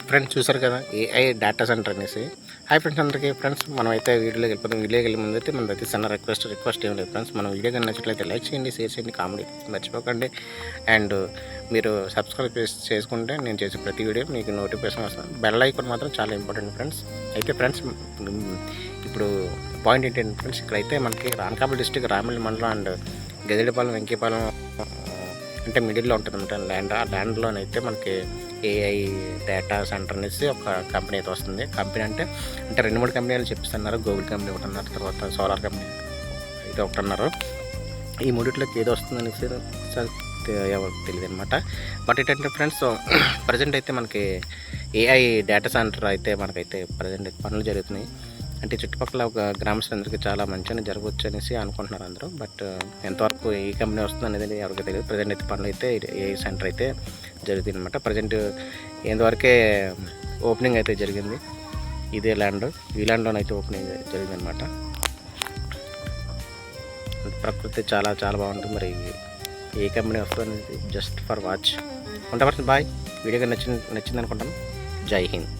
Friends చూసారు కదా AI data centre అనేసి. హాయ్ ఫ్రెండ్స్ అందరికీ. ఫ్రెండ్స్ మనమైతే వీడియోలోకి వెళ్ళిపోతాం. వీడియోకి వెళ్ళే ముందు అయితే మనది చిన్న రిక్వెస్ట్ ఏం లేదు ఫ్రెండ్స్. మనం వీడియో కానీ నచ్చినట్లయితే లైక్ చేయండి, షేర్ చేయండి, కామెంట్ మర్చిపోకండి. అండ్ మీరు సబ్స్క్రైబ్ చేసుకుంటే నేను చేసే ప్రతి వీడియో మీకు నోటిఫికేషన్ వస్తుంది. బెల్ ఐకాన్ మాత్రం చాలా ఇంపార్టెంట్ ఫ్రెండ్స్. అయితే ఫ్రెండ్స్ ఇప్పుడు పాయింట్ ఏంటంటే ఫ్రెండ్స్, ఇక్కడైతే మనకి అనకాపల్లి డిస్టిక్ రామిల్లి మండలం అండ్ గదిడిపాలెం వెంకీపాలెం అంటే మిడిల్లో ఉంటుంది అనమాట ఆ ల్యాండ్లోనైతే మనకి ఏఐ డేటా సెంటర్ అనేసి ఒక కంపెనీ అయితే వస్తుంది. కంపెనీ అంటే 2-3 కంపెనీలు చెప్పిస్తున్నారు. గూగుల్ కంపెనీ ఒకటి అన్నారు, తర్వాత సోలార్ కంపెనీ ఇది ఒకటి అన్నారు. ఈ మూడిట్లోకి ఏది వస్తుంది అనేసి ఎవరికి తెలియదు అనమాట. బట్ ఏంటంటే ఫ్రెండ్స్ ప్రజెంట్ అయితే మనకి ఏఐ డేటా సెంటర్ అయితే మనకైతే ప్రజెంట్ అయితే పనులు జరుగుతున్నాయి. అంటే చుట్టుపక్కల ఒక గ్రామస్తులందరికీ చాలా మంచిగా జరగవచ్చు అనేసి అనుకుంటున్నారు అందరూ. బట్ ఎంతవరకు ఈ కంపెనీ వస్తుంది అనేది ఎవరికి తెలియదు. ప్రజెంట్ అయితే పనులు అయితే ఏఐ సెంటర్ అయితే జరుగుతుంది అనమాట. ప్రజెంట్ ఎంతవరకే ఓపెనింగ్ అయితే జరిగింది. ఇదే ల్యాండ్, ఈ ల్యాండ్లోనైతే ఓపెనింగ్ జరిగింది అనమాట. ప్రకృతి చాలా చాలా బాగుంటుంది. మరి ఏ కంపెనీ వస్తుంది అనేది జస్ట్ ఫర్ వాచ్. ఉంటా పర్సన్ బాయ్. వీడియోగా నచ్చింది అనుకుంటాను. జై హింద్.